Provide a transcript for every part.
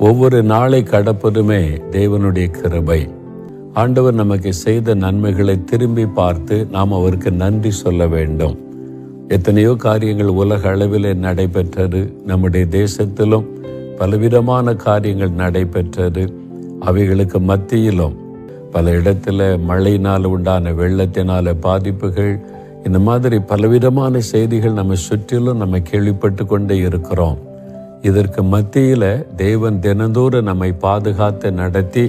ஒவ்வொரு நாளை கடப்பதுமே தேவனுடைய கிருபை. ஆண்டவர் நமக்கு செய்த நன்மைகளை திரும்பி பார்த்து நாம் அவருக்கு நன்றி சொல்ல வேண்டும். எத்தனையோ காரியங்கள் உலக அளவில் நடைபெற்றது. நம்முடைய தேசத்திலும் பலவிதமான காரியங்கள் நடைபெற்றது. அவைகளுக்கு மத்தியிலும் பல இடத்துல மழையினால் உண்டான வெள்ளத்தினால பாதிப்புகள், இந்த மாதிரி பலவிதமான செய்திகள் நம்ம சுற்றிலும் நம்ம கேள்விப்பட்டு கொண்டே இருக்கிறோம். இதற்கு மத்தியில தேவன் தினந்தோறும் நம்மை பாதுகாத்து நடத்தி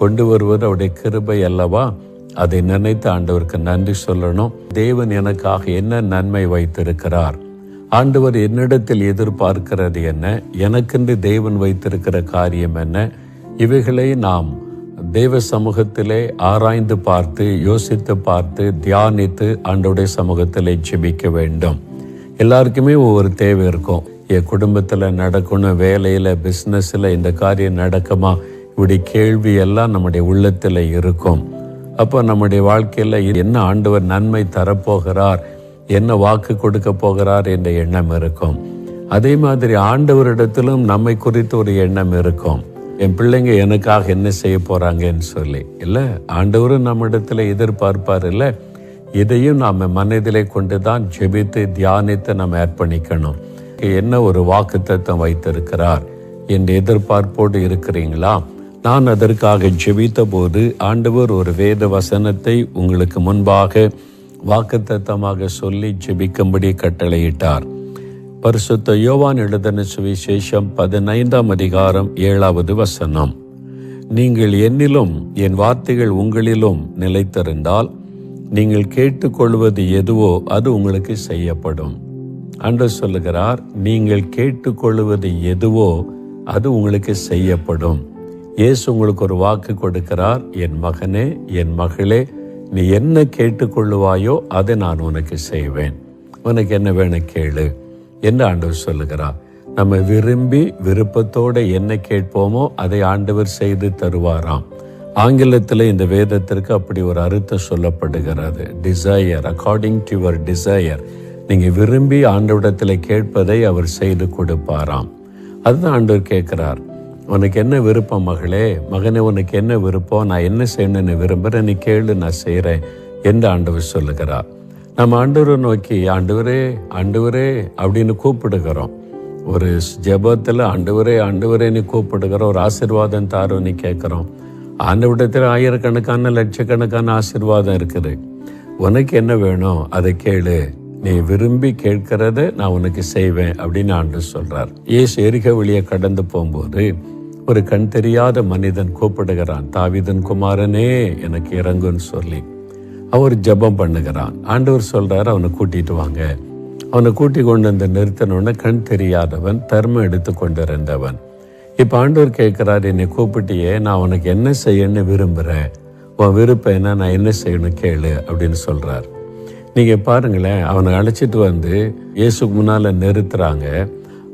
கொண்டு வருவது அவருடைய கிருபை அல்லவா? அதை நினைத்து ஆண்டவருக்கு நன்றி சொல்லணும். தேவன் எனக்காக என்ன நன்மை வைத்திருக்கிறார், ஆண்டவர் என்னிடத்தில் எதிர்பார்க்கிறது என்ன, எனக்கென்று தேவன் வைத்திருக்கிற காரியம் என்ன, இவைகளை நாம் தேவ சமூகத்திலே ஆராய்ந்து பார்த்து, யோசித்து பார்த்து, தியானித்து ஆண்டவருடைய சமூகத்திலே ஜெபிக்க வேண்டும். எல்லாருக்குமே ஒவ்வொரு தேவை இருக்கும். என் குடும்பத்தில் நடக்கணும், வேலையில், பிஸ்னஸில் இந்த காரியம் நடக்குமா, இப்படி கேள்வி எல்லாம் நம்முடைய உள்ளத்தில் இருக்கும். அப்போ நம்முடைய வாழ்க்கையில் என்ன ஆண்டவர் நன்மை தரப்போகிறார், என்ன வாக்கு கொடுக்க போகிறார் என்ற எண்ணம் இருக்கும். அதே மாதிரி ஆண்டவரிடத்திலும் நம்மை குறித்து ஒரு எண்ணம் இருக்கும். என் பிள்ளைங்க எனக்காக என்ன செய்ய போறாங்கன்னு சொல்லி இல்லை, ஆண்டவரும் நம்ம இடத்துல எதிர்பார்ப்பார் இல்லை. இதையும் நாம் மனதிலே கொண்டு தான் ஜெபித்து தியானித்து நம்ம அர்ப்பணிக்கணும். என்ன ஒரு வாக்கு தத்தம் வைத்திருக்கிறார் என்ற எதிர்பார்ப்போடு இருக்கிறீங்களா? நான் அதற்காக ஜெபித்த போது ஆண்டவர் ஒரு வேத வசனத்தை உங்களுக்கு முன்பாக வாக்குத்தத்தமாக சொல்லி ஜெபிக்கும்படி கட்டளையிட்டார். பரிசுத்த யோவான் எழுதின சுவிசேஷம் 15ஆம் அதிகாரம் 7வது வசனம். நீங்கள் என்னிலும் என் வார்த்தைகள் உங்களிலும் நிலைத்திருந்தால் நீங்கள் கேட்டுக்கொள்வது எதுவோ அது உங்களுக்கு செய்யப்படும். ஆண்டவர் சொல்லுகிறார், நீங்கள் கேட்டுக்கொள்வது எதுவோ அது உங்களுக்கு செய்யப்படும். இயேசு உங்களுக்கு ஒரு வாக்கு கொடுக்கிறார். என் மகனே, என் மகளே, நீ என்ன கேட்டுக்கொள்ளுவாயோ அதை நான் உனக்கு செய்வேன். உனக்கு என்ன வேணும் கேளு என்று ஆண்டவர் சொல்லுகிறார். நம்ம விரும்பி விருப்பத்தோடு என்ன கேட்போமோ அதை ஆண்டவர் செய்து தருவாராம். ஆங்கிலத்தில் இந்த வேதத்திற்கு அப்படி ஒரு அர்த்தம் சொல்லப்படுகிறது. Desire, according to your desire. நீங்கள் விரும்பி ஆண்டவரிடத்தில் கேட்பதை அவர் செய்து கொடுப்பாராம். அதுதான் ஆண்டவர் கேட்கிறார். உனக்கு என்ன விருப்பம் மகளே, மகனே, உனக்கு என்ன விருப்பம், நான் என்ன செய்யணும்னு விரும்புகிறேன், நீ கேளு, நான் செய்கிறேன் என்று ஆண்டவர் சொல்லுகிறார். நம்ம ஆண்டவரை நோக்கி ஆண்டவரே ஆண்டவரே அப்படின்னு கூப்பிடுகிறோம். ஒரு ஜெபத்தில் ஆண்டவரே ஆண்டவரேன்னு கூப்பிடுகிறோம். ஒரு ஆசீர்வாதம் தாரோன்னு கேட்குறோம். ஆண்டவரிடத்தில் ஆயிரக்கணக்கான லட்சக்கணக்கான ஆசீர்வாதம் இருக்குது. உனக்கு என்ன வேணும் அதை கேளு, நீ விரும்பி கேட்கிறத நான் உனக்கு செய்வேன் அப்படின்னு ஆண்டவர் சொல்றார். இயேசு எரிகோ வழியை கடந்து போகும்போது ஒரு கண் தெரியாத மனிதன் கூப்பிடுகிறான், தாவீதின் குமாரனே எனக்கு இறங்குன்னு சொல்லி. அவர் ஜெபம் பண்ணுகிறான். ஆண்டவர் சொல்றாரு, அவனை கூட்டிட்டு வாங்க. அவனை கூட்டி கொண்டு வந்து நிறுத்தினோடனே கண் தெரியாதவன், தர்மம் எடுத்து கொண்டிருந்தவன். இப்போ ஆண்டவர் கேட்கிறார், என்னை கூப்பிட்டியே, நான் உனக்கு என்ன செய்யணும்னு விரும்புகிறேன், உன் விருப்பம் என்ன, நான் என்ன செய்யணும் கேளு அப்படின்னு சொல்றார். நீங்கள் பாருங்களேன், அவனை அழைச்சிட்டு வந்து இயேசுக்கு முன்னால் நிறுத்துறாங்க.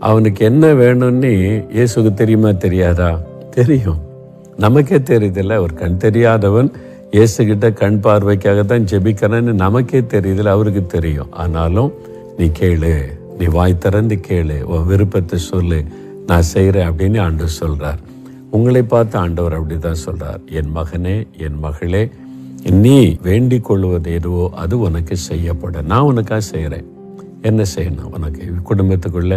அவனுக்கு என்ன வேணும்னு இயேசுக்கு தெரியுமா தெரியாதா? தெரியும். நமக்கே தெரியுதில்ல. ஒரு கண் தெரியாதவன் இயேசுகிட்ட கண் பார்வைக்காக தான் ஜெபிக்கிறேன்னு நமக்கே தெரியுதில்ல, அவருக்கு தெரியும். ஆனாலும் நீ கேளு, நீ வாய் திறந்து கேளு, உன் விருப்பத்தை சொல்லு, நான் செய்கிறேன் அப்படின்னு ஆண்டவர் சொல்கிறார். உங்களை பார்த்து ஆண்டவர் அப்படி தான் சொல்கிறார். என் மகனே, என் மகளே, நீ வேண்டிக் கொள்வது எதுவோ அது உனக்கு செய்யப்படும். நான் உனக்காக செய்கிறேன். என்ன செய்யணும்? உனக்கு குடும்பத்துக்குள்ள,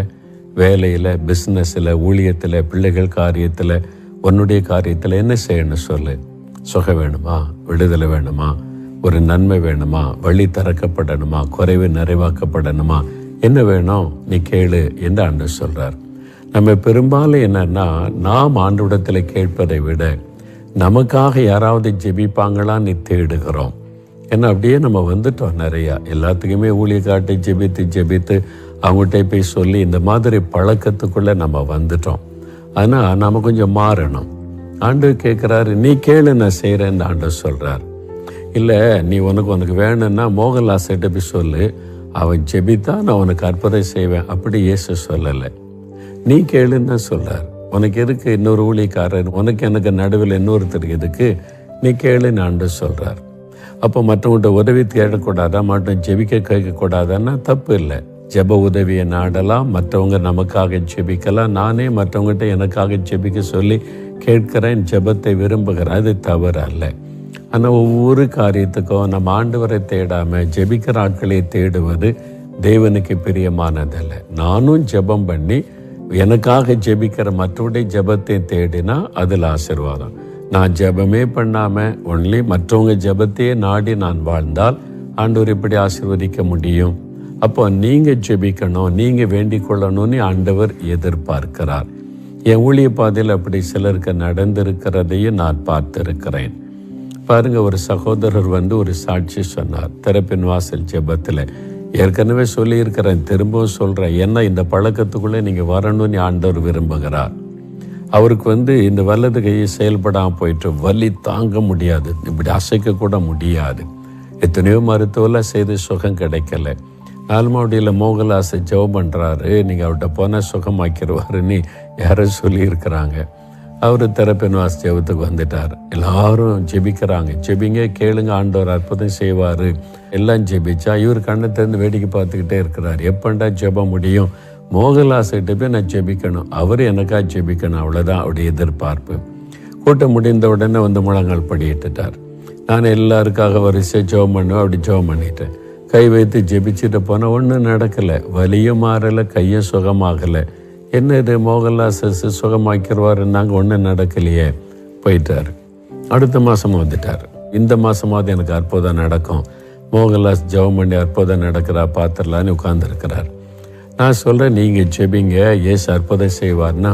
வேலையில், பிஸ்னஸில், ஊழியத்தில், பிள்ளைகள் காரியத்தில், உன்னுடைய காரியத்தில் என்ன செய்யணும் சொல்லு. சுகம் வேணுமா, விடுதலை வேணுமா, ஒரு நன்மை வேணுமா, வழி திறக்கப்படணுமா, குறைவு நிறைவாக்கப்படணுமா, என்ன வேணும் நீ கேளு என்று ஆண்டவர் சொல்கிறார். நம்ம பெரும்பாலும் என்னன்னா, நாம் ஆண்டவரிடத்தில் கேட்பதை விட நமக்காக யாராவது ஜெபிப்பாங்களான்னு தேடுகிறோம். ஏன்னா அப்படியே நம்ம வந்துட்டோம் நிறையா. எல்லாத்துக்குமே ஊழியக்காட்டை ஜெபித்து அவங்ககிட்ட போய் சொல்லி இந்த மாதிரி பழக்கத்துக்குள்ளே நம்ம வந்துட்டோம். ஆனால் நம்ம கொஞ்சம் மாறணும். ஆண்டவர் கேட்குறாரு, நீ கேளு, நான் செய்கிறேன்னு ஆண்டவர் சொல்கிறார். இல்லை, நீ உனக்கு வேணும்னா மோகன்லாஸ்கிட்ட போய் சொல்லு, அவன் ஜெபித்தா நான் உனக்கு அற்புதம் செய்வேன் அப்படி இயேசு சொல்லலை. நீ கேளுன்னு தான் சொல்கிறார். உனக்கு எதுக்கு இன்னொரு ஊழியக்காரர், உனக்கு எனக்கு நடுவில் இன்னொருத்தர் எதுக்கு, நீ கேளுன்னு ஆண்டவர் சொல்கிறார். அப்போ மற்றவங்கள்ட்ட உதவி தேடக்கூடாதா, மட்டும் ஜெபிக்க கேட்கக்கூடாதான்னா தப்பு இல்லை. ஜெப உதவியை நாடலாம், மற்றவங்க நமக்காக ஜெபிக்கலாம். நானே மற்றவங்ககிட்ட எனக்காக ஜெபிக்க சொல்லி கேட்கிறேன், ஜெபத்தை விரும்புகிறேன், அது தவறு அல்ல. ஆனால் ஒவ்வொரு காரியத்துக்கும் நம்ம ஆண்டவரை தேடாமல் ஜெபிக்கிற ஆட்களை தேடுவது தேவனுக்கு பிரியமானதல்ல. நானும் ஜெபம் பண்ணி எனக்காக ஜெபிக்கிற மற்றவருடைய ஜெபத்தை தேடினா அதில் ஆசீர்வாதம். நான் ஜெபமே பண்ணாமல் ஒன்லி மற்றவங்க ஜெபத்தையே நாடி நான் வாழ்ந்தால் ஆண்டவர் இப்படி ஆசீர்வதிக்க முடியும்? அப்போ நீங்கள் ஜெபிக்கணும், நீங்கள் வேண்டிக் கொள்ளணும்னு ஆண்டவர் எதிர்பார்க்கிறார். என் ஊழிய பாதையில் அப்படி சிலருக்கு நடந்திருக்கிறதையும் நான் பார்த்திருக்கிறேன். பாருங்க, ஒரு சகோதரர் ஒரு சாட்சி சொன்னார் திறப்பின் வாசல் ஜெபத்தில். ஏற்கனவே சொல்லியிருக்கிறேன், திரும்பவும் சொல்கிறேன், ஏன்னா இந்த பழக்கத்துக்குள்ளே நீங்கள் வரணும்னு ஆண்டவர் விரும்புகிறார். அவருக்கு இந்த வலது கையை செயல்படாமல் போயிட்டு வலி தாங்க முடியாது, இப்படி அசைக்க கூட முடியாது. எத்தனையோ மருத்துவெல்லாம் செய்து சுகம் கிடைக்கல. நால்மாவடியில் மோகலாசை ஜெபம் பண்ணுறாரு, நீங்கள் அவர்கிட்ட போனால் சுகமாக்கிடுவாருன்னு யாரும் சொல்லியிருக்கிறாங்க. அவர் திறப்பின் வாசல் ஜெபத்துக்கு வந்துட்டார். எல்லாரும் ஜெபிக்கிறாங்க, ஜெபிங்க கேளுங்க ஆண்டவர் அற்புதம் செய்வார். எல்லாம் ஜெபிச்சா இவர் கண்ணை திறந்து வேடிக்கை பார்த்துக்கிட்டே இருக்கிறார். எப்பண்டா ஜெபம் முடியும்? மோகலாசிட்ட போய் நான் ஜெபிக்கணும், அவர் எனக்காக ஜெபிக்கணும், அவ்வளோதான் அவருடைய எதிர்பார்ப்பு. கூட்டம் முடிந்த உடனே முழங்கால் படியிட்டுட்டார். நான் எல்லாருக்காக வரிசையாக ஜெபம் பண்ணுவேன், அப்படி ஜெபம் பண்ணிட்டேன். கை வைத்து ஜெபிச்சுட்டு போனால் ஒன்றும் நடக்கலை, வலியும் மாறலை, கையும் சுகமாகலை. என்ன இது மோகன்லால் சுகமாக்கிடுவார், நாங்கள் ஒன்றும் நடக்கலையே, போயிட்டார். அடுத்த மாதமும் வந்துட்டார். இந்த மாதமாவது எனக்கு அற்புதம் நடக்கும், மோகன்லால் ஜெபம் பண்ணி அற்புதம் நடக்கிறா பார்த்துடலான்னு உட்கார்ந்துருக்கிறார். நான் சொல்கிறேன், நீங்கள் ஜெபிங்க, ஏசு அற்புதம் செய்வார்னா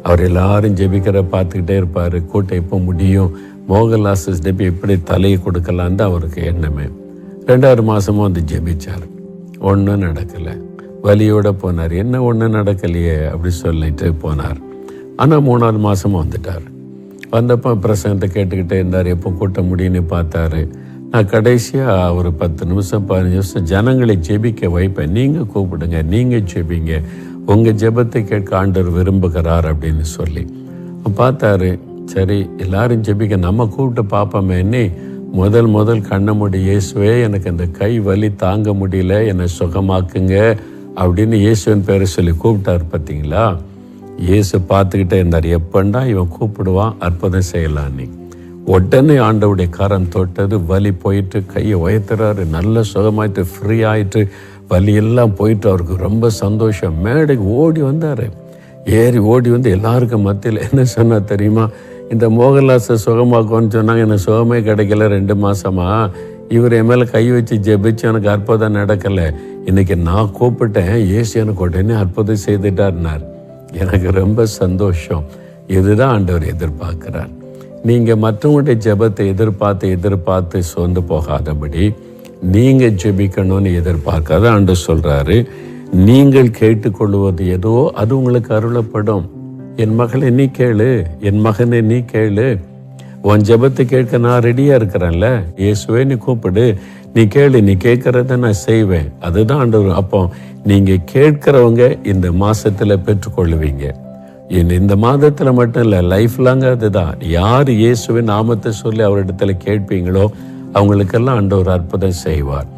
அவர் எல்லாரும் ஜெபிக்கிற பார்த்துக்கிட்டே இருப்பார். கூட்டம் எப்போ முடியும், மோகன்லால் ஜெபி எப்படி தலையை கொடுக்கலான்னு தான் அவருக்கு எண்ணமே. 2வது மாதமும் ஜெபிச்சார், ஒன்றும் நடக்கலை, வலியோடு போனார். என்ன ஒன்றும் நடக்கலையே அப்படி சொல்லிட்டு போனார். ஆனால் 3வது மாதமும் வந்துட்டார். வந்தப்போ பிரசங்கத்தை கேட்டுக்கிட்டே இருந்தார். எப்போ கூட்ட முடியும்னு பார்த்தாரு. நான் கடைசியாக ஒரு 10 நிமிஷம் 15 நிமிஷம் ஜனங்களை ஜெபிக்க வைப்பேன், நீங்கள் கூப்பிடுங்க, நீங்கள் ஜெபிங்க, உங்கள் ஜெபத்தை கேட்க ஆண்டவர் விரும்புகிறார் அப்படின்னு சொல்லி பார்த்தாரு. சரி எல்லாரும் ஜெபிக்க நம்ம கூப்பிட்டு பார்ப்போமே. முதல் கண்ண மூடி, இயேசுவே எனக்கு அந்த கை வலி தாங்க முடியல, என்னை சுகமாக்குங்க அப்படின்னு இயேசுவின் பேரை சொல்லி கூப்பிட்டார். பார்த்தீங்களா, இயேசு பார்த்துக்கிட்டே இருந்தார், எப்பண்டா இவன் கூப்பிடுவான் அற்புதம் செய்யலான்னு. உடனே ஆண்டவுடைய கரம் தொட்டது, வலி போயிட்டு கையை உயர்த்துறாரு, நல்ல சுகமாயிட்டு ஃப்ரீ ஆயிட்டு வலி எல்லாம் போயிட்டு அவருக்கு ரொம்ப சந்தோஷம். மேடைக்கு ஓடி வந்தார். ஏறி ஓடி எல்லாருக்கும் மத்தியில் என்ன சொன்னா தெரியுமா? இந்த மோகன்லாஸை சுகமாக்கும்னு சொன்னாங்க, எனக்கு சுகமே கிடைக்கல 2 மாசமா. இவர் என் மேலே கை வச்சு ஜெபிச்சு எனக்கு அற்புதம் நடக்கலை. இன்னைக்கு நான் கூப்பிட்டேன், இயேசு எனக்கு உடனே அற்புதம் செய்துட்டார்னார். எனக்கு ரொம்ப சந்தோஷம். இதுதான் ஆண்டவர் எதிர்பார்க்கிறார். நீங்கள் மற்றவங்களுடைய ஜெபத்தை எதிர்பார்த்து சோர்ந்து போகாதபடி நீங்கள் ஜெபிக்கணும்னு எதிர்பார்க்காத ஆண்டவர் சொல்கிறாரு, நீங்கள் கேட்டுக்கொள்வது ஏதோ அது உங்களுக்கு அருளப்படும். என் மகளை நீ கேளு, என் மகனை நீ கேளு, உன் ஜெபத்தை கேட்க நான் ரெடியாக இருக்கிறேன்ல, இயேசுவே நீ கூப்பிடு, நீ கேளு, நீ கேட்கறத நான் செய்வேன். அதுதான் ஆண்டவர். அப்போ நீங்கள் கேட்கிறவங்க இந்த மாதத்தில் பெற்றுக்கொள்ளுவீங்க. இந்த மாதத்தில் மட்டும் இல்லை, லைஃப் லாங்க அதுதான். யார் இயேசுவின் நாமத்தை சொல்லி அவரிடத்துல கேட்பீங்களோ அவங்களுக்கெல்லாம் ஆண்டவர் அற்புதம் செய்வார்.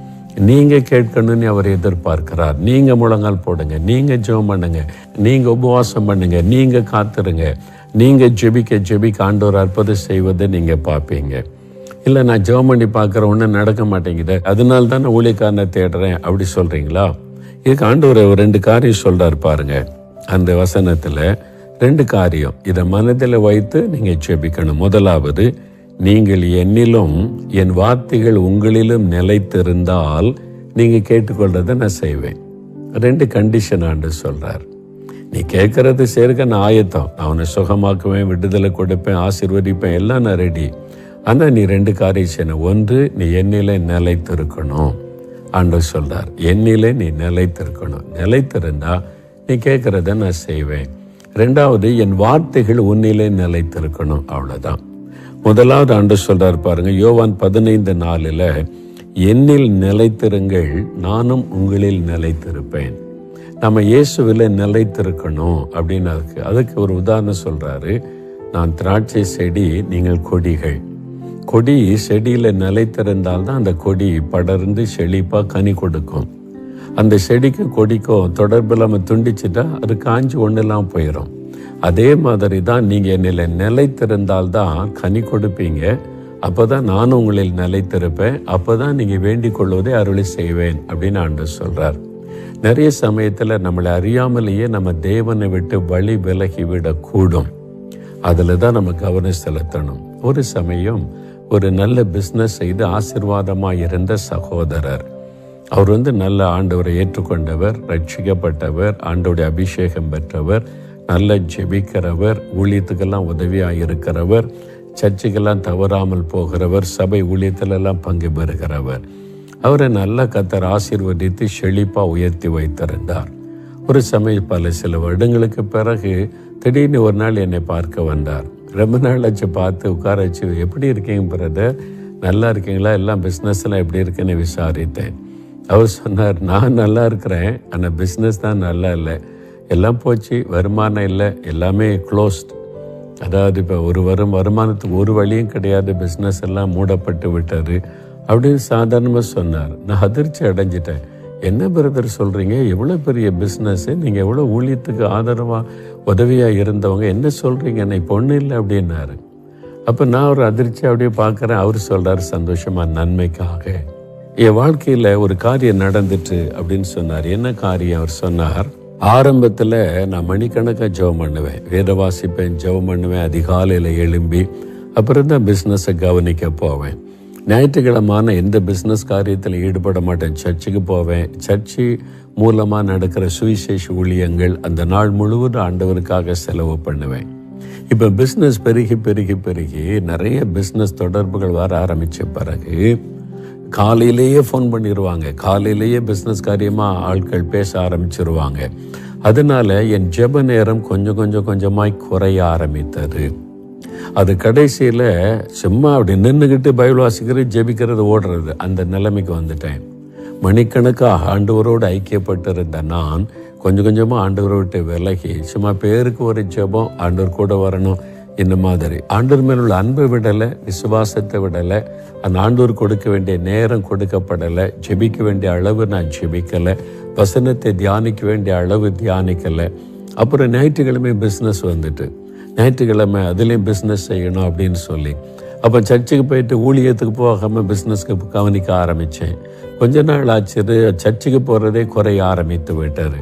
நீங்கள் கேட்கணும்னு அவர் எதிர்பார்க்கிறார். நீங்கள் முழங்கால் போடுங்க, நீங்கள் ஜெபம் பண்ணுங்க, நீங்கள் உபவாசம் பண்ணுங்க, நீங்கள் காத்துருங்க, நீங்கள் ஜெபிக்க ஆண்டவர் அற்புதம் செய்வதை நீங்கள் பார்ப்பீங்க. இல்லை நான் ஜெபம் பண்ணி பார்க்குற ஒன்றும் நடக்க மாட்டேங்குது, அதனால தான் நான் ஊழியக்காரனை தேடுறேன் அப்படி சொல்கிறீங்களா? இதுக்கு ஆண்டவர் 2 காரியம் சொல்கிறார் பாருங்க. அந்த வசனத்தில் 2 காரியம் இதை மனதில் வைத்து நீங்கள் ஜெபிக்கணும். முதலாவது, நீங்கள் என்னிலும் என் வார்த்தைகள் உங்களிலும் நிலைத்திருந்தால் நீங்கள் கேட்டுக்கொள்றதை நான் செய்வேன். 2 கண்டிஷன் ஆண்டவர் சொல்கிறார். நீ கேட்கறது சேர்க்க நான் ஆயத்தம், நான் அவனை சுகமாக்குவேன், விடுதலை கொடுப்பேன், ஆசீர்வதிப்பேன், எல்லாம் நான் ரெடி. ஆனால் நீ 2 காரியம் செய்யணும். 1, நீ என்னிலே நிலைத்திருக்கணும். ஆண்டவர் சொல்றார், என்னிலே நீ நிலைத்திருக்கணும். நிலைத்திருந்தா நீ கேட்கறத நான் செய்வேன். 2வது, என் வார்த்தைகள் உன்னிலே நிலைத்திருக்கணும். அவ்வளவுதான். முதலாவது ஆண்டவர் சொல்றார் பாருங்க, யோவான் 15:4 என்னில் நிலைத்திருங்கள், நானும் உங்களில் நிலைத்திருப்பேன். நம்ம இயேசுவில் நிலைத்திருக்கணும் அப்படின்னு அதுக்கு ஒரு உதாரணம் சொல்றாரு. நான் திராட்சை செடி, நீங்கள் கொடிகள். கொடி செடியில் நிலைத்திருந்தால்தான் அந்த கொடி படர்ந்து செழிப்பாக கனி கொடுக்கும். அந்த செடிக்கும் கொடிக்கும் தொடர்பு இல்லாமல் துண்டிச்சுட்டா அது காஞ்சி ஒன்றெல்லாம் போயிடும். அதே மாதிரி தான் நீங்கள் என்னில் நிலைத்திருந்தால்தான் கனி கொடுப்பீங்க. அப்போ தான் நானும் உங்களில் நிலைத்திருப்பேன். அப்போ தான் நீங்கள் வேண்டிக் கொள்வதை அருளி செய்வேன் அப்படின்னு ஆண்டவர் சொல்கிறார். நிறைய சமயத்தில் நம்மளை அறியாமலேயே நம்ம தேவனை விட்டு வழி விலகி விடக்கூடும். அதில் தான் நம்ம கவனம் செலுத்தணும். ஒரு சமயம் ஒரு நல்ல பிஸ்னஸ் செய்து ஆசீர்வாதமாக இருந்த சகோதரர், அவர் நல்ல ஆண்டவரை ஏற்றுக்கொண்டவர், ரட்சிக்கப்பட்டவர், ஆண்டவருடைய அபிஷேகம் பெற்றவர், நல்ல ஜெபிக்கிறவர், ஊழியத்துக்கெல்லாம் உதவியாக இருக்கிறவர், சர்ச்சுக்கெல்லாம் தவறாமல் போகிறவர், சபை ஊழியத்திலெல்லாம் பங்கு பெறுகிறவர். அவரை நல்ல கர்த்தர் ஆசீர்வதித்து செழிப்பாக உயர்த்தி வைத்திருந்தார். ஒரு சமயம் சில வருடங்களுக்கு பிறகு திடீர்னு ஒரு நாள் என்னை பார்க்க வந்தார். ரொம்ப நாள் ஆச்சு பார்த்து உட்கார வச்சு, எப்படி இருக்கீங்க பிரதர், நல்லா இருக்கீங்களா, எல்லாம் பிஸ்னஸ்லாம் எப்படி இருக்குன்னு விசாரித்தேன். அவர் சொன்னார், நான் நல்லா இருக்கிறேன், ஆனால் பிஸ்னஸ் தான் நல்லா இல்லை, எல்லாம் போச்சு, வருமானம் இல்லை, எல்லாமே க்ளோஸ்ட். அதாவது இப்போ வருமானத்துக்கு ஒரு வழியும் கிடையாது, பிஸ்னஸ் எல்லாம் மூடப்பட்டு விட்டார் அப்படின்னு சாதாரணமாக சொன்னார். நான் அதிர்ச்சி அடைஞ்சிட்டேன். என்ன பிரதர் சொல்கிறீங்க, எவ்வளோ பெரிய பிஸ்னஸ்ஸு, நீங்கள் எவ்வளோ ஊழியத்துக்கு ஆதரவாக உதவியாக இருந்தவங்க, என்ன சொல்கிறீங்க, என்னை பொண்ணு இல்லை அப்படின்னாரு. அப்போ நான் ஒரு அதிர்ச்சி அப்படியே பார்க்குறேன். அவர் சொல்கிறார், சந்தோஷமாக நன்மைக்காக என் வாழ்க்கையில் ஒரு காரியம் நடந்துட்டு அப்படின்னு சொன்னார். என்ன காரியம்? அவர் சொன்னார், ஆரம்பத்தில் நான் மணிக்கணக்காக ஜெபம் பண்ணுவேன், வேத வாசிப்பேன், ஜெபம் பண்ணுவேன், அதிகாலையில் எழும்பி அப்புறம் தான் பிஸ்னஸை கவனிக்க போவேன். ஞாயிற்றுக்கிழமான எந்த பிஸ்னஸ் காரியத்தில் ஈடுபட மாட்டேன், சர்ச்சுக்கு போவேன். சர்ச்சு மூலமாக நடக்கிற சுவிசேஷ ஊழியங்கள் அந்த நாள் முழுவதும் ஆண்டவருக்காக செலவு பண்ணுவேன். இப்போ பிஸ்னஸ் பெருகி பெருகி பெருகி நிறைய பிஸ்னஸ் தொடர்புகள் வர ஆரம்பித்த பிறகு காலையிலேயே ஃபோன் பண்ணிடுவாங்க, காலையிலேயே பிஸ்னஸ் காரியமாக ஆட்கள் பேச ஆரம்பிச்சிருவாங்க. அதனால என் ஜெப நேரம் கொஞ்சமாய் குறைய ஆரம்பித்தது. அது கடைசியில் சும்மா அப்படி நின்றுக்கிட்டு பைபிள் வாசிக்கிறது, ஜெபிக்கிறது, ஓடுறது, அந்த நிலைமைக்கு வந்துட்டேன். மணிக்கணக்காக ஆண்டவரோடு ஐக்கியப்பட்டிருந்த நான் கொஞ்சமாக ஆண்டவரை விட்டு விலகி சும்மா பேருக்கு ஒரு ஜெபம், ஆண்டவர் கூட வரணும், இந்த மாதிரி ஆண்டவர் மேல் உள்ள அன்பை விடலை, விசுவாசத்தை விடலை, அந்த ஆண்டவர் கொடுக்க வேண்டிய நேரம் கொடுக்கப்படலை, ஜெபிக்க வேண்டிய அளவு நான் ஜெபிக்கலை, வசனத்தை தியானிக்க வேண்டிய அளவு தியானிக்கலை. அப்புறம் ஞாயிற்றுக்கிழமை பிஸ்னஸ் வந்துட்டு, ஞாயிற்றுக்கிழமை அதுலேயும் பிஸ்னஸ் செய்யணும் அப்படின்னு சொல்லி அப்போ சர்ச்சுக்கு போயிட்டு ஊழியத்துக்கு போகாமல் பிஸ்னஸ்க்கு கவனிக்க ஆரம்பித்தேன். கொஞ்ச நாள் ஆச்சு, சர்ச்சுக்கு போகிறதே குறைய ஆரம்பித்து விட்டார்.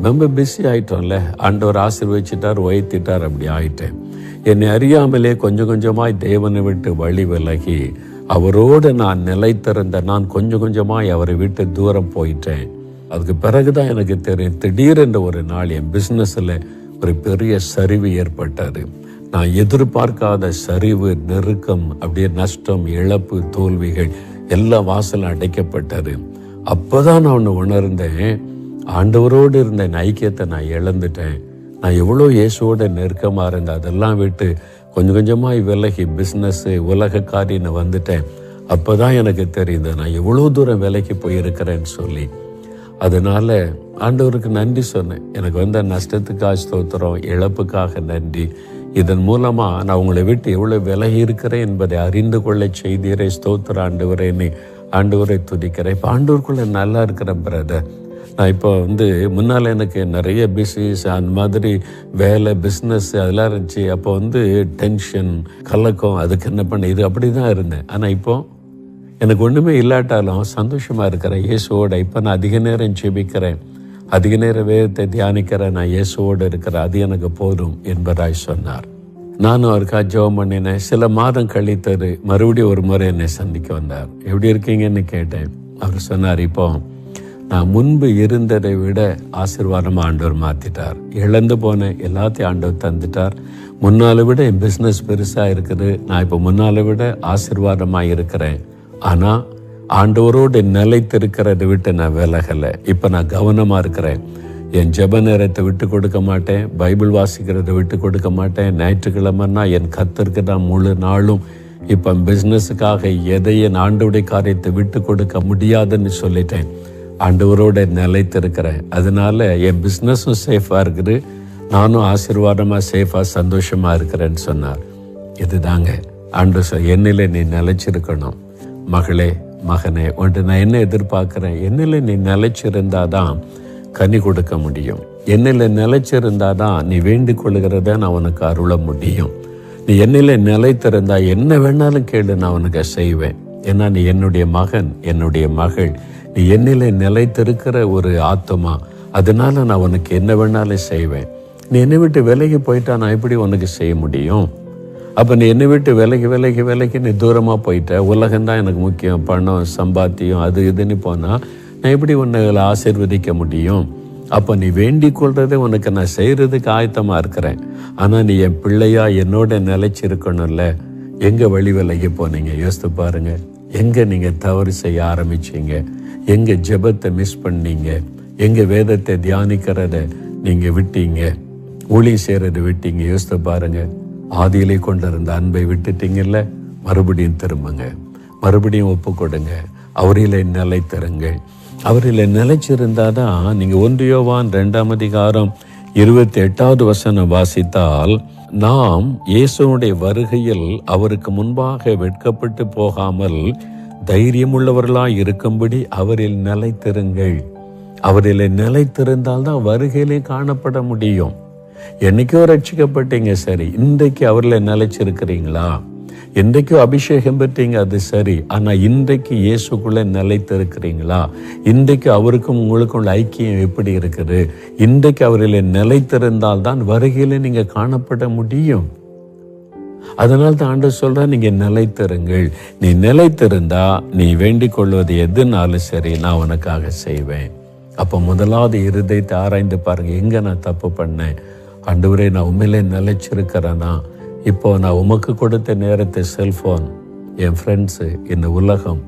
ரொம்ப பிஸி ஆகிட்டோம்ல, ஆண்டவர் ஆசீர்வதிச்சிட்டார், உயர்த்திட்டார், அப்படி ஆகிட்டேன். என்னை அறியாமலே கொஞ்சமாய் தேவனை விட்டு வழி விலகி அவரோடு நான் நிலைத்திருந்த நான் கொஞ்சமாய் அவரை விட்டு தூரம் போயிட்டேன். அதுக்கு பிறகுதான் எனக்கு தெரியும், திடீரென்ற ஒரு நாள் என் பிஸ்னஸில் ஒரு பெரிய சரிவு ஏற்பட்டது. நான் எதிர்பார்க்காத சரிவு, நெருக்கம், அப்படியே நஷ்டம், இழப்பு, தோல்விகள் எல்லாம் வாசல் அடைக்கப்பட்டது. அப்போதான் நான் ஒன்று உணர்ந்தேன், ஆண்டவரோடு இருந்த ஐக்கியத்தை நான் இழந்துட்டேன். நான் எவ்வளோ இயேசுவோட நெருக்கமாக இருந்தேன், அதெல்லாம் விட்டு கொஞ்சமாய் விலகி பிஸ்னஸ்ஸு, உலக காரியம் வந்துட்டேன். அப்போ தான் எனக்கு தெரியுது நான் எவ்வளோ தூரம் விலகி போயிருக்கிறேன்னு சொல்லி. அதனால ஆண்டவருக்கு நன்றி சொன்னேன். எனக்கு வந்த நஷ்டத்துக்காக ஸ்தோத்திரம், இழப்புக்காக நன்றி. இதன் மூலமாக நான் உங்களை விட்டு எவ்வளோ விலகி இருக்கிறேன் என்பதை அறிந்து கொள்ள செய்தீரே, ஸ்தோத்திர ஆண்டவரே, நீ ஆண்டவரை துதிக்கிறேன். இப்போ ஆண்டவருக்குள்ளே நல்லா இருக்கிறேன் பிரதர். நான் இப்போ முன்னால் எனக்கு நிறைய பிஸிஸ், அந்த மாதிரி வேலை, பிஸ்னஸ் அதெல்லாம் இருந்துச்சு. அப்போ டென்ஷன், கலக்கம், அதுக்கு என்ன பண்ண, இது அப்படி தான் இருந்தேன். ஆனால் இப்போ எனக்கு ஒன்றுமே இல்லாட்டாலும் சந்தோஷமாக இருக்கிறேன் இயேசுவோட. இப்போ நான் அதிக நேரம் ஜெபிக்கிறேன், அதிக நேரம் வேதத்தை தியானிக்கிறேன், நான் இயேசுவோடு இருக்கிறேன், அது எனக்கு போதும் என்பதாய் சொன்னார். நானும் அவருக்காக ஜெபம் பண்ணினேன். சில மாதம் கழித்தது மறுபடியும் ஒரு முறை என்னை சந்திக்க வந்தார். எப்படி இருக்கீங்கன்னு கேட்டேன். அவர் சொன்னார், இப்போ நான் முன்பு இருந்ததை விட ஆசீர்வாதமாக ஆண்டவர் மாற்றிட்டார். இழந்து போன எல்லாத்தையும் ஆண்டவர் தந்துட்டார். முன்னால விட என் பிஸ்னஸ் பெருசாக இருக்குது. நான் இப்போ முன்னால விட ஆசீர்வாதமாக இருக்கிறேன். ஆனால் ஆண்டவரோடு நிலைத்திருக்கிறத விட்டு நான் விலகலை. இப்போ நான் கவனமாக இருக்கிறேன். என் ஜெப நேரத்தை விட்டு கொடுக்க மாட்டேன், பைபிள் வாசிக்கிறத விட்டு கொடுக்க மாட்டேன். ஞாயிற்றுக்கிழமைன்னா என் கர்த்தருக்கு நான் முழு நாளும் இப்போ பிஸ்னஸுக்காக எதையும் ஆண்டவருடைய காரியத்தை விட்டு கொடுக்க முடியாதுன்னு சொல்லிட்டேன். ஆண்டவரோட நிலைத்திருக்கிறேன். அதனால என் பிஸ்னஸும் சேஃபாக இருக்குது, நானும் ஆசீர்வாதமாக சேஃபாக சந்தோஷமாக இருக்கிறேன்னு சொன்னார். இதுதாங்க ஆண்டவர், என்னில் நீ நிலைச்சிருக்கணும் மகளே, மகனே, உன்ட்டு நான் என்ன எதிர்பார்க்குறேன், என்னில் நீ நிலைச்சிருந்தாதான் கனி கொடுக்க முடியும். என்னில் நிலைச்சிருந்தாதான் நீ வேண்டிக் கொள்கிறத நான் உனக்கு அருள முடியும். நீ என்னில் நிலைத்திருந்தா என்ன வேணாலும் கேளு, நான் உனக்கு செய்வேன். ஏன்னா நீ என்னுடைய மகன், என்னுடைய மகள். நீ என்னில் நிலைத்திருக்கிற ஒரு ஆத்மா. அதனால நான் உனக்கு என்ன வேணாலும் செய்வேன். நீ என்னை விட்டு விலகி போயிட்டா நான் எப்படி உனக்கு செய்ய முடியும்? அப்போ நீ என்னை விட்டு விலகி நீ தூரமாக போயிட்ட, உலகம்தான் எனக்கு முக்கியம், பணம் சம்பாத்தியம் அது இதுன்னு போனால் நான் எப்படி உன்னை ஆசீர்வதிக்க முடியும்? அப்போ நீ வேண்டிக் கொள்றதை உனக்கு நான் செய்கிறதுக்கு ஆயத்தமாக இருக்கிறேன். ஆனால் நீ என் பிள்ளையா என்னோட நிலைச்சிருக்கணும்ல. எங்கே வழி விலகி போனீங்க? யோசித்து பாருங்கள். எங்கே நீங்கள் தவறு செய்ய ஆரம்பிச்சிங்க? எங்கே ஜெபத்தை மிஸ் பண்ணீங்க? எங்கே வேதத்தை தியானிக்கிறத நீங்கள் விட்டீங்க? ஊழியம் செய்கிறத விட்டீங்க? யோசித்து பாருங்கள். ஆதியிலே கொண்டிருந்த அன்பை விட்டுட்டீங்கல்ல. மறுபடியும் திரும்புங்க, மறுபடியும் ஒப்பு கொடுங்க, அவரிலே நிலைத்திருங்கள். அவரில் நிலைச்சிருந்தாதான் நீங்கள் 1 யோவான் 2:28 வாசித்தால், நாம் இயேசுனுடைய வருகையில் அவருக்கு முன்பாக வெட்கப்பட்டு போகாமல் தைரியமுள்ளவர்களாய் இருக்கும்படி அவரில் நிலைத்திருங்கள். அவரில் நிலைத்திருந்தால்தான் வருகையிலே காணப்பட முடியும். என்னைக்கோ ரட்சிக்கப்பட்டீங்க, சரி. இன்றைக்கு அவரில் நிலைச்சிருக்கிறீங்களா? இன்றைக்கும் அபிஷேகம் பெற்றீங்க, அது சரி. ஆனால் இன்றைக்கு இயேசுக்குள்ள நிலைத்திருக்கிறீங்களா? இன்றைக்கு அவருக்கும் உங்களுக்கும் ஐக்கியம் எப்படி இருக்குது? இன்றைக்கு அவரில் நிலைத்திருந்தால் தான் வருகையில நீங்க காணப்பட முடியும். அதனால தான் ஆண்டவர் சொல்றா, நீங்க நிலைத்திருங்கள். நீ நிலைத்திருந்தா நீ வேண்டிக் கொள்வது எதுனாலும் சரி, நான் உனக்காக செய்வேன். அப்போ முதலாவது இருதயத்தை ஆராய்ந்து பாருங்க. எங்க நான் தப்பு பண்ணேன்? ஆண்டவரே, நான் உண்மையிலே நிலைச்சிருக்கிறேனா? இப்போ நான் உமக்கு கொடுத்த நேரத்தை, செல்ஃபோன், என் ஃப்ரெண்ட்ஸு, இந்த உலகம்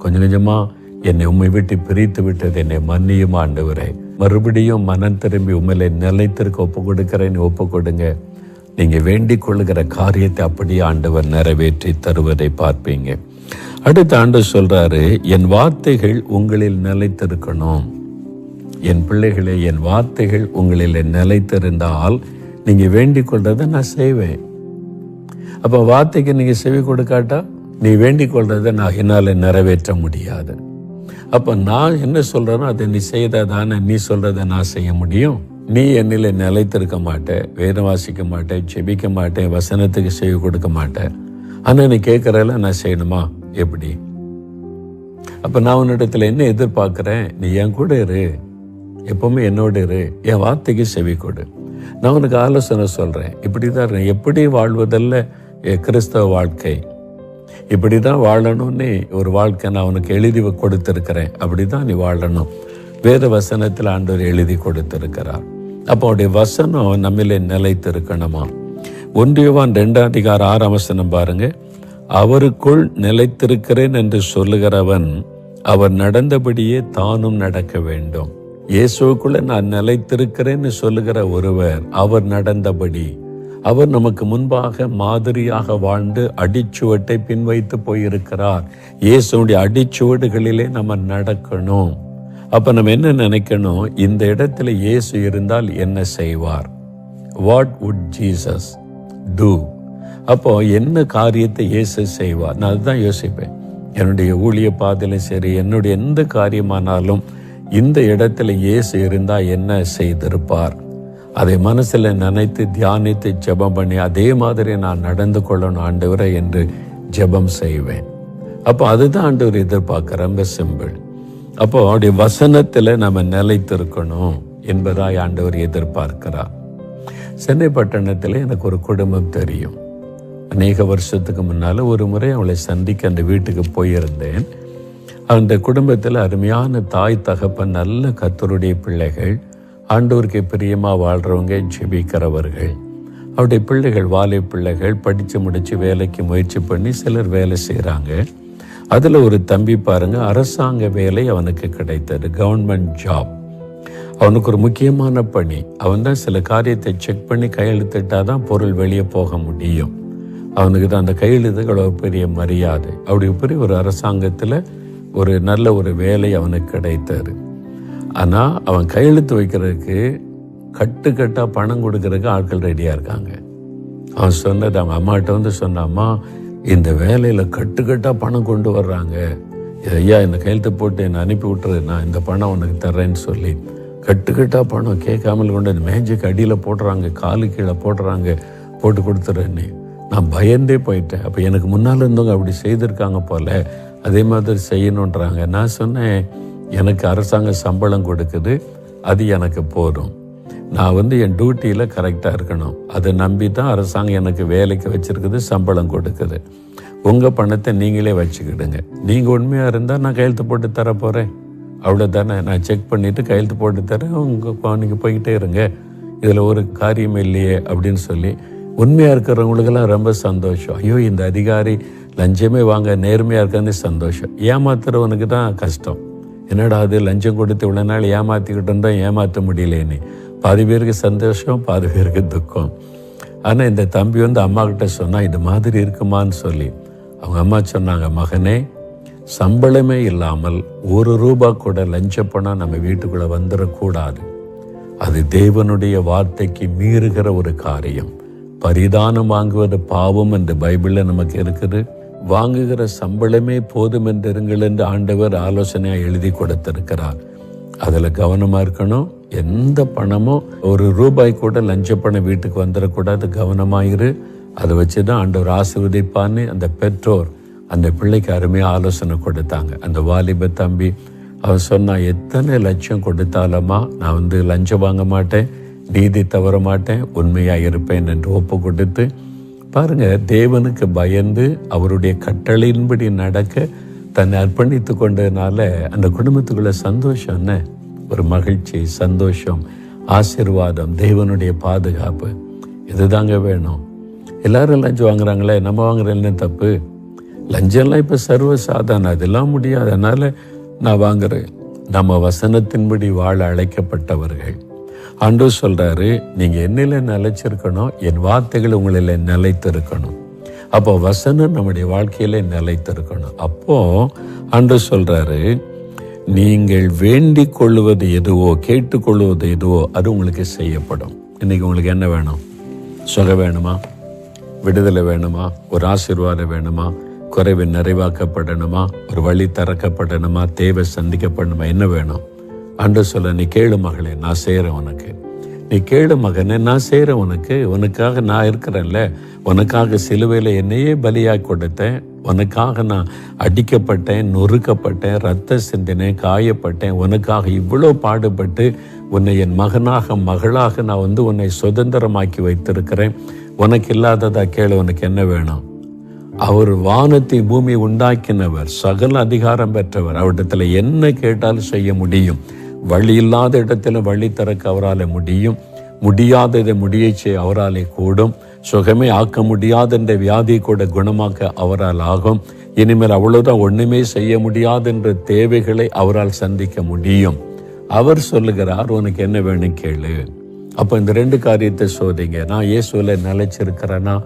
கொஞ்சம் கொஞ்சமாக என்னை உண்மை விட்டு பிரித்து விட்டது. என்னை மன்னியும் ஆண்டவரே. மறுபடியும் மனம் திரும்பி உண்மையிலே நிலைத்திருக்க ஒப்பு கொடுக்கிறேன்னு ஒப்பு கொடுங்க. நீங்கள் வேண்டிக் கொள்ளுகிற காரியத்தை அப்படியே ஆண்டவர் நிறைவேற்றி தருவதை பார்ப்பீங்க. அடுத்த ஆண்டவர் சொல்றாரு, என் வார்த்தைகள் உங்களில் நிலைத்திருக்கணும். என் பிள்ளைகளே, என் வார்த்தைகள் உங்களில் நிலைத்திருந்தால் நீங்கள் வேண்டிக் கொள்றதை நான் செய்வேன். அப்போ வார்த்தைக்கு நீங்கள் செவி கொடுக்காட்டா நீ வேண்டிக் கொள்றதை நான் என்னால் நிறைவேற்ற முடியாது. அப்போ நான் என்ன சொல்கிறேனோ அதை நீ செய்தாதானே நீ சொல்கிறத நான் செய்ய முடியும். நீ என்னில் நிலைத்திருக்க மாட்டேன், வேதம் வாசிக்க மாட்டேன், ஜெபிக்க மாட்டேன், வசனத்துக்கு செவி கொடுக்க மாட்டேன். ஆனால் நீ கேட்குறல நான் செய்யணுமா? எப்படி? அப்போ நான் உன்னிடத்தில் என்ன எதிர்பார்க்குறேன்? நீ என் கூட இரு, எப்பவுமே என்னோட இரு, என் வார்த்தைக்கு செவி கொடு. நான் உனக்கு ஆலோசனை சொல்கிறேன். இப்படி தான் எப்படி வாழ்வதல்ல கிறிஸ்தவ வாழ்க்கை. இப்படி தான் வாழணும்னு ஒரு வாழ்க்கை நான் உனக்கு எழுதி கொடுத்துருக்கிறேன். அப்படி தான் நீ வாழணும். வேத வசனத்தில் ஆண்டவர் எழுதி கொடுத்திருக்கிறார். அப்போ அவருடைய வசனம் நம்மளே நிலைத்திருக்கணுமா? 1 யோவான் 2:6 பாருங்க. அவருக்குள் நிலைத்திருக்கிறேன் என்று சொல்லுகிறவன் அவர் நடந்தபடியே தானும் நடக்க வேண்டும். இயேசுக்குள்ள நான் நிலைத்திருக்கிறேன்னு சொல்லுகிற ஒருவர் அவர் நடந்தபடி, அவர் நமக்கு முன்பாக மாதிரியாக வாழ்ந்து அடிச்சுவட்டை பின்வைத்து போயிருக்கிறார். இயேசுடைய அடிச்சுவடுகளிலே நம்ம நடக்கணும். அப்ப நம்ம என்ன நினைக்கணும்? இந்த இடத்துல இயேசு இருந்தால் என்ன செய்வார்? What would Jesus two? அப்போ என்ன காரியத்தை இயேசு செய்வார்? நான் அதுதான் யோசிப்பேன். என்னுடைய ஊழிய பாதையிலும் சரி, என்னுடைய எந்த காரியமானாலும் இந்த இடத்துல இயேசு இருந்தா என்ன செய்திருப்பார்? அதை மனசுல நினைத்து தியானித்து ஜெபம் பண்ணி அதே மாதிரி நான் நடந்து கொள்ளணும் ஆண்டவரே என்று ஜெபம் செய்வேன். அப்போ அதுதான் ஆண்டவர் எதிர்பார்க்கிற. ரொம்ப சிம்பிள். அப்போ அவருடைய வசனத்துல நம்ம நிலைத்திருக்கணும் என்பதாய் ஆண்டவர் எதிர்பார்க்கிறார். சென்னை பட்டணத்துல எனக்கு ஒரு குடும்பம் தெரியும். அநேக வருஷத்துக்கு முன்னால ஒரு முறை அவளை சந்திக்க அந்த வீட்டுக்கு போயிருந்தேன். அந்த குடும்பத்தில் அருமையான தாய் தகப்பன், நல்ல கர்த்தருடைய பிள்ளைகள், ஆண்டவருக்கு பிரியமாக வாழ்கிறவங்க, ஜெபிக்கிறவர்கள். அவருடைய பிள்ளைகள் வாலிப பிள்ளைகள், படித்து முடித்து வேலைக்கு முயற்சி பண்ணி சிலர் வேலை செய்கிறாங்க. அதில் ஒரு தம்பி பாருங்க, அரசாங்க வேலை அவனுக்கு கிடைத்தது, கவர்மெண்ட் ஜாப். அவனுக்கு ஒரு முக்கியமான பணி. அவன் தான் சில காரியத்தை செக் பண்ணி கையெழுத்திட்டாதான் பொருள் வெளியே போக முடியும். அவனுக்கு தான் அந்த கையெழுத்துக்கள் ஒரு பெரிய மரியாதை. அப்படி பெரிய ஒரு அரசாங்கத்தில் ஒரு நல்ல ஒரு வேலை அவனுக்கு கிடைத்தது. ஆனால் அவன் கையெழுத்து வைக்கிறதுக்கு கட்டுக்கட்டாக பணம் கொடுக்கறதுக்கு ஆட்கள் ரெடியாக இருக்காங்க. அவன் சொன்னது, அவங்க அம்மாட்ட சொன்னாம்மா, இந்த வேலையில் கட்டுக்கட்டாக பணம் கொண்டு வர்றாங்க, ஐயா இந்த கையெழுத்து போட்டு என்னை அனுப்பி விட்டுரு, நான் இந்த பணம் உனக்கு தர்றேன்னு சொல்லி கட்டுக்கட்டாக பணம் கேட்காமல் கொண்டு அந்த மேஜைக்கு அடியில் போடுறாங்க, காலு கீழே போடுறாங்க, போட்டு கொடுத்துறேன்னு நான் பயந்தே போயிட்டேன். அப்போ எனக்கு முன்னால் இருந்தவங்க அப்படி செய்திருக்காங்க போல், அதே மாதிரி செய்யணுன்றாங்க. நான் சொன்னேன், எனக்கு அரசாங்கம் சம்பளம் கொடுக்குது, அது எனக்கு போதும். நான் என் டியூட்டியில் கரெக்டாக இருக்கணும். அதை நம்பி தான் அரசாங்கம் எனக்கு வேலைக்கு வச்சுருக்குது, சம்பளம் கொடுக்குது. உங்கள் பணத்தை நீங்களே வச்சுக்கிடுங்க. நீங்கள் உண்மையாக இருந்தால் நான் கையெழுத்து போட்டு தர போகிறேன், அவ்வளோதானே. நான் செக் பண்ணிவிட்டு கையெழுத்து போட்டு தரேன், நீங்கள் போய்கிட்டே இருங்க, இதில் ஒரு காரியம் இல்லையே அப்படின்னு சொல்லி உண்மையாக இருக்கிறவங்களுக்கெல்லாம் ரொம்ப சந்தோஷம். ஐயோ இந்த அதிகாரி லஞ்சமே வாங்க நேர்மையாக இருக்கான்னு சந்தோஷம். ஏமாத்துறவனுக்கு தான் கஷ்டம். என்னடா அது லஞ்சம் கொடுத்து இவ்வளோ நாள் ஏமாற்றிக்கிட்டு இருந்தால் ஏமாற்ற முடியலேன்னு. பாதி பேருக்கு சந்தோஷம், பாதி பேருக்கு துக்கம். ஆனால் இந்த தம்பி அம்மா கிட்ட சொன்னால் இது மாதிரி இருக்குமான்னு சொல்லி அவங்க அம்மா சொன்னாங்க, மகனே சம்பளமே இல்லாமல் ₹1 கூட லஞ்ச பணம் நம்ம வீட்டுக்குள்ளே வந்துடக்கூடாது. அது தேவனுடைய வார்த்தைக்கு மீறுகிற ஒரு காரியம். பரிதானம் வாங்குவது பாவம் என்று பைபிளில் நமக்கு இருக்குது. வாங்குகிற சம்பளமே போதும் என்றிருங்கள் என்று ஆண்டவர் ஆலோசனையாக எழுதி கொடுத்திருக்கிறார். அதில் கவனமாக இருக்கணும். எந்த பணமும் ₹1 கூட லஞ்ச பணம் வீட்டுக்கு வந்துடக்கூடாது, கவனமாயிரு. அதை வச்சு தான் ஆண்டவர் ஆசீர்வதிப்பான்னு அந்த பெற்றோர் அந்த பிள்ளைக்கு அருமையாக ஆலோசனை கொடுத்தாங்க. அந்த வாலிப தம்பி அவன் சொன்னான், எத்தனை லட்சம் கொடுத்தாலுமா நான் லஞ்சம் வாங்க மாட்டேன், நீதி தவற மாட்டேன், உண்மையாக இருப்பேன் என்று ஒப்பு கொடுத்து பாருங்க, தேவனுக்கு பயந்து அவருடைய கட்டளையின்படி நடக்க தன்னை அர்ப்பணித்து கொண்டதுனால அந்த குடும்பத்துக்குள்ள சந்தோஷம் என்ன, ஒரு மகிழ்ச்சி, சந்தோஷம், ஆசீர்வாதம், தேவனுடைய பாதுகாப்பு, இதுதாங்க வேணும். எல்லாரும் லஞ்சம் வாங்குறாங்களே, நம்ம வாங்குறேன்னு தப்பு? லஞ்சம்லாம் இப்போ சர்வசாதாரணம், அதெல்லாம் முடியாது, அதனால நான் வாங்குறேன். நம்ம வசனத்தின்படி வாழ அழைக்கப்பட்டவர்கள். ஆண்டவர் சொல்றாரு, நீங்க என்னில நிலைச்சிருக்கணும், என் வார்த்தைகள் உங்களில நிலைத்திருக்கணும். அப்போ வசனம் நம்முடைய வாழ்க்கையில நிலைத்திருக்கணும். அப்போ ஆண்டவர் சொல்றாரு, நீங்கள் வேண்டிக் கொள்வது எதுவோ, கேட்டுக்கொள்வது எதுவோ அது உங்களுக்கு செய்யப்படும். இன்னைக்கு உங்களுக்கு என்ன வேணும்? சுகம் வேணுமா? விடுதலை வேணுமா? ஒரு ஆசீர்வாதம் வேணுமா? குறைவு நிறைவாக்கப்படணுமா? ஒரு வழி திறக்கப்படணுமா? தேவை சந்திக்கப்படணுமா? என்ன வேணும்? ஆண்டவர் சொல்ல, நீ கேளு மகளே, நான் செய்கிறேன் உனக்கு. நீ கேளு மகனே, நான் செய்கிறேன் உனக்கு. உனக்காக நான் இருக்கிறேன்ல, உனக்காக சிலுவையில் என்னையே பலியாக கொடுத்தேன், உனக்காக நான் அடிக்கப்பட்டேன், நொறுக்கப்பட்டேன், ரத்த சிந்தினேன், காயப்பட்டேன், உனக்காக இவ்வளோ பாடுபட்டு உன்னை என் மகனாக மகளாக நான் உன்னை சுதந்திரமாக்கி வைத்திருக்கிறேன். உனக்கு இல்லாததா கேளு, உனக்கு என்ன வேணும்? அவர் வானத்தை பூமி உண்டாக்கினவர், சகல அதிகாரம் பெற்றவர். அவரிடத்துல என்ன கேட்டாலும் செய்ய முடியும். வழி இல்லாத இடத்துல வழி திறக்க அவரால் முடியும். முடியாததை முடிய செய்ய அவராலே கூடும். சுகமே ஆக்க முடியாத என்ற வியாதியை கூட குணமாக்க அவரால் ஆகும். இனிமேல் அவ்வளவுதான், ஒண்ணுமே செய்ய முடியாது என்ற தேவைகளை அவரால் சந்திக்க முடியும். அவர் சொல்லுகிறார், உனக்கு என்ன வேணும் கேளு. அப்போ இந்த 2 காரியத்தை சோதிங்க. நான் இயேசுல நிலைச்சிருக்கிறேன்னா,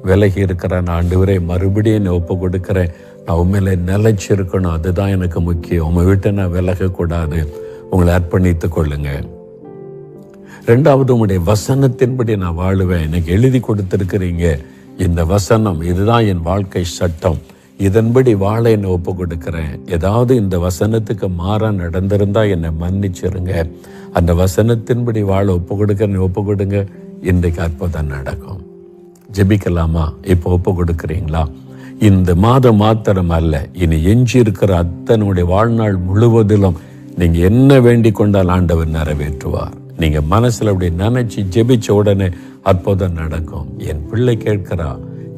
விலகி இருக்கிறேன், ஆண்டவரே மறுபடியும் என்னை ஒப்பு கொடுக்கிறேன், நான் உண்மையில நிலைச்சிருக்கணும், அதுதான் எனக்கு முக்கியம். உங்க வீட்டை நான் விலகக்கூடாது. உங்களை அர்ப்பணித்துக் கொள்ளுங்க. 2வது, உங்களுடைய வசனத்தின்படி நான் வாழுவேன். எனக்கு எழுதி கொடுத்திருக்கிறீங்க இந்த வசனம், இதுதான் என் வாழ்க்கை சட்டம், இதன்படி வாழ என்னை ஒப்பு கொடுக்கிறேன். ஏதாவது இந்த வசனத்துக்கு மாறா நடந்திருந்தா என்னை மன்னிச்சிருங்க. அந்த வசனத்தின்படி வாழ ஒப்பு கொடுக்க ஒப்பு கொடுங்க. இன்றைக்கு அற்புதம் நடக்கும். ஜெபிக்கலாமா? இப்போ ஒப்பு கொடுக்குறீங்களா? இந்த மாதம் மாத்திரம் அல்ல, இனி எஞ்சி இருக்கிற அத்தனுடைய வாழ்நாள் முழுவதிலும் நீங்க என்ன வேண்டிக் கொண்டால் ஆண்டவர் நிறைவேற்றுவார். நீங்க மனசுல அப்படி நினைச்சு ஜெபிச்ச உடனே அற்புதம் நடக்கும். என் பிள்ளை கேட்கிறா,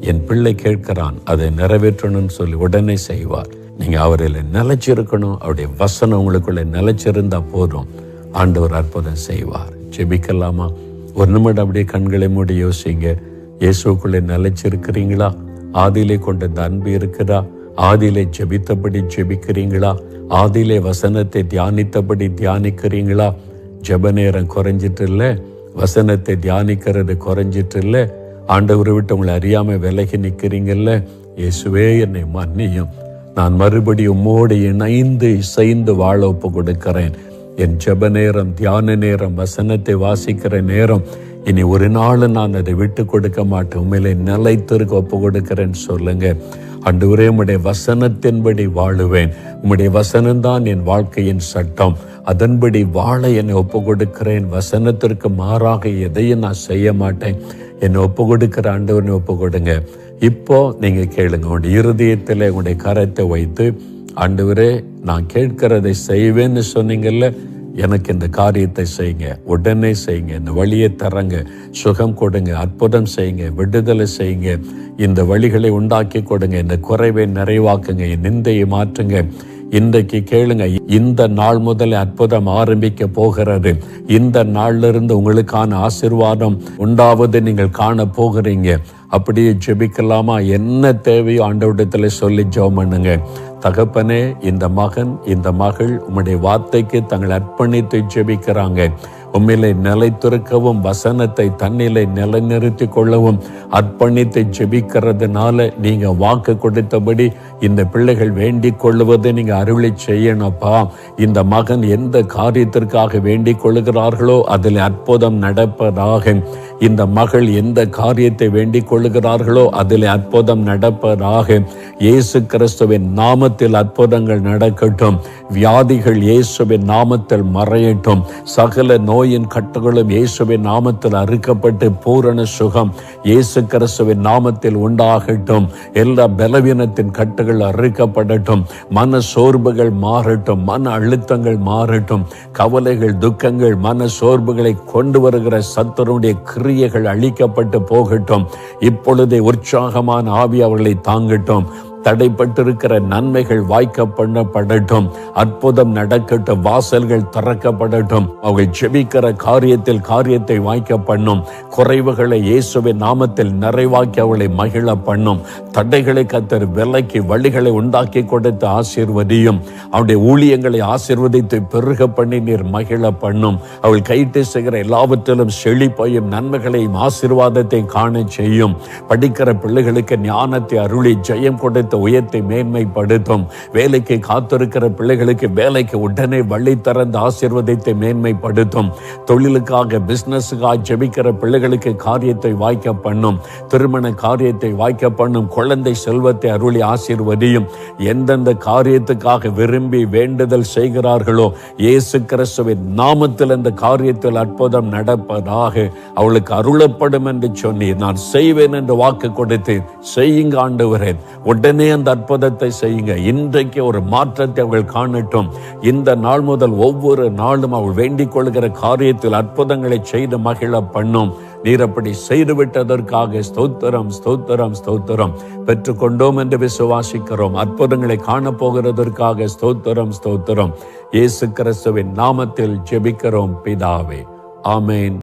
என் பிள்ளை கேட்கிறான், அதை நிறைவேற்றணும்னு சொல்லி உடனே செய்வார். நீங்க அவரில் நிலைச்சிருக்கணும். அவருடைய வசனம் உங்களுக்குள்ள நிலைச்சிருந்தா போதும், ஆண்டவர் அற்புதம் செய்வார். ஜெபிக்கலாமா? ஒரு நிமிடம் அப்படியே கண்களை மூடி யோசிங்க. இயேசுக்குள்ளே நிலைச்சிருக்கிறீங்களா? ஆதியிலே கொண்ட இந்த அன்பு இருக்குதா? ஆதியிலே ஜெபித்தபடி ஜெபிக்கிறீங்களா? ஆதியிலே வசனத்தை தியானித்தபடி தியானிக்கிறீங்களா? ஜெப நேரம் குறைஞ்சிட்டு இல்லை, வசனத்தை தியானிக்கிறது குறைஞ்சிட்டு இல்லை, ஆண்டவரை விட்டு உங்களை அறியாம விலகி நிற்கிறீங்கல்ல. இயேசுவே என்னை மன்னியும், நான் மறுபடியும் உம்மோடு இணைந்து இசைந்து வாழ ஒப்பு கொடுக்கிறேன். என் ஜெப நேரம், தியான நேரம், வசனத்தை வாசிக்கிற நேரம், இனி ஒரு நாள் நான் அதை விட்டு கொடுக்க மாட்டேன், உண்மையிலே நிலைத்திருக்க ஒப்பு கொடுக்கிறேன்னு சொல்லுங்க. ஆண்டவரே, உம்முடைய வசனத்தின்படி வாழுவேன், உம்முடைய வசனம்தான் என் வாழ்க்கையின் சட்டம், அதன்படி வாழ என்னை ஒப்பு கொடுக்கிறேன், வசனத்திற்கு மாறாக எதையும் நான் செய்ய மாட்டேன், என்னை ஒப்பு கொடுக்கிற ஆண்டவனை ஒப்பு கொடுங்க. இப்போ நீங்க கேளுங்க, உங்களுடைய இருதயத்தில் உங்களுடைய கரத்தை வைத்து, ஆண்டவரே நான் கேட்கிறதை செய்வேன்னு சொன்னீங்கல்ல, எனக்கு இந்த காரியத்தை செய்யுங்க, உடனே செய்யுங்க, இந்த வழியை தரங்க, சுகம் கொடுங்க, அற்புதம் செய்யுங்க, விடுதலை செய்யுங்க, இந்த வழிகளை உண்டாக்கி கொடுங்க, இந்த குறைவை நிறைவாக்குங்க, என் நிந்தையை மாற்றுங்க. இன்றைக்கு கேளுங்க, இந்த நாள் முதல் அற்புதம் ஆரம்பிக்க போகிறது. இந்த நாள்ல இருந்து உங்களுக்கான ஆசீர்வாதம் உண்டாவது நீங்கள் காண போகிறீங்க. அப்படியே ஜெபிக்கலாமா? என்ன தேவையோ ஆண்டவரிடத்துல சொல்லி ஜெபம் பண்ணுங்க. தகப்பனே, இந்த மகன், இந்த மகள் உம்முடைய வார்த்தைக்கு தங்களை அர்ப்பணித்து ஜெபிக்கிறாங்க. உம்மிலே நிலைத்திருக்கவும், வசனத்தை தன்னிலை நிலைநிறுத்தி கொள்ளவும் அர்ப்பணித்து ஜெபிக்கிறதுனால நீங்க வாக்கு கொடுத்தபடி இந்த பிள்ளைகள் வேண்டிக் கொள்ளுவதை நீங்க அருளி செய்யணும்ப்பா. இந்த மகன் எந்த காரியத்திற்காக வேண்டிக் கொள்ளுகிறார்களோ அதில் அற்புதம் நடப்பதாக. இந்த மகள் எந்த காரியத்தை வேண்டிக் கொள்ளுகிறார்களோ அதில் அற்புதம் நடப்பதாக. இயேசு கிறிஸ்துவின் நாமத்தில் அற்புதங்கள் நடக்கட்டும். வியாதிகள் இயேசுவின் நாமத்தில் மறையட்டும். சகல நோயின் கட்டுகளும் இயேசுவின் நாமத்தில் அறுக்கப்பட்டு பூரண சுகம் இயேசு கிறிஸ்துவின் நாமத்தில் உண்டாகட்டும். எல்லா பலவீனத்தின் கட்டுகள் அறுக்கப்படட்டும். மன சோர்வுகள் மாறட்டும். மன அழுத்தங்கள் மாறட்டும். கவலைகள், துக்கங்கள், மன சோர்வுகளை கொண்டு வருகிற சத்துருடைய கிரியைகள் அழிக்கப்பட்டு போகட்டும். இப்பொழுதே உற்சாகமான ஆவி அவர்களை தாங்கட்டும். தடைப்பட்டிருக்கிற நன்மைகள் வாய்க்க பண்ணப்படட்டும். அற்புதம் நடக்கட்டும். வாசல்கள் திறக்கப்படட்டும். அவர்கள் ஜெபிக்கிற காரியத்தில் காரியத்தை வாய்க்க பண்ணும். குறைவுகளை இயேசுவின் நாமத்தில் நிறைவாக்கி அவளை மகிழ பண்ணும். தடைகளை கர்த்தர் விலக்கி வழிகளை உண்டாக்கி கொடுத்து ஆசீர்வதியும். அவருடைய ஊழியங்களை ஆசீர்வதித்து பெருக பண்ணி நீர் மகிழ பண்ணும். அவள் கைட்டு செய்கிற எல்லாவற்றிலும் செழிப்பையும் நன்மைகளையும் ஆசீர்வாதத்தை காண செய்யும். படிக்கிற பிள்ளைகளுக்கு ஞானத்தை அருளி ஜெயம் கொடுத்து உயர்த்தை மேன்மைப்படுத்தும். வேலைக்கு காத்திருக்கிற பிள்ளைகளுக்கு வேலைக்கு உடனே வழி திறந்து ஆசீர்வாதத்தை மேன்மைப்படுத்தும். தொழிலுக்காக, பிசினஸுக்காக ஜெபிக்கிற பிள்ளைகளுக்கு காரியத்தை வாய்க்க பண்ணும். திருமண காரியத்தை வாய்க்க பண்ணும். குழந்தை செல்வத்தை அருளி ஆசீர்வதியும். எந்தெந்த காரியத்துக்காக விரும்பி வேண்டுதல் செய்கிறார்களோ இயேசு கிறிஸ்துவின் நாமத்தில் அந்த காரியத்தில் அற்புதம் நடப்பதாக. அவளுக்கு அருளப்படும் என்று சொன்னி நான் செய்வேன் என்று வாக்கு கொடுத்து செய்யுங்க ஆண்டவரே. உடனே அந்த அற்புதத்தை செய்யுங்க. இன்றைக்கு ஒரு மாற்றத்தை அவர்கள் காணட்டும். இந்த நாள் முதல் ஒவ்வொரு நாளும் அவள் வேண்டிக் கொள்கிற காரியத்தில் அற்புதங்களை செய்து மகிழ பண்ணும். நீர் அப்படி செய்துவிட்டதற்காக ஸ்தோத்திரம், ஸ்தோத்திரம், ஸ்தோத்திரம். பெற்றுக்கொண்டோம் என்று விசுவாசிக்கிறோம். அற்புதங்களை காணப்போகிறதற்காக ஸ்தோத்திரம், ஸ்தோத்திரம். இயேசு கிறிஸ்துவின் நாமத்தில் ஜெபிக்கிறோம் பிதாவே. ஆமேன்.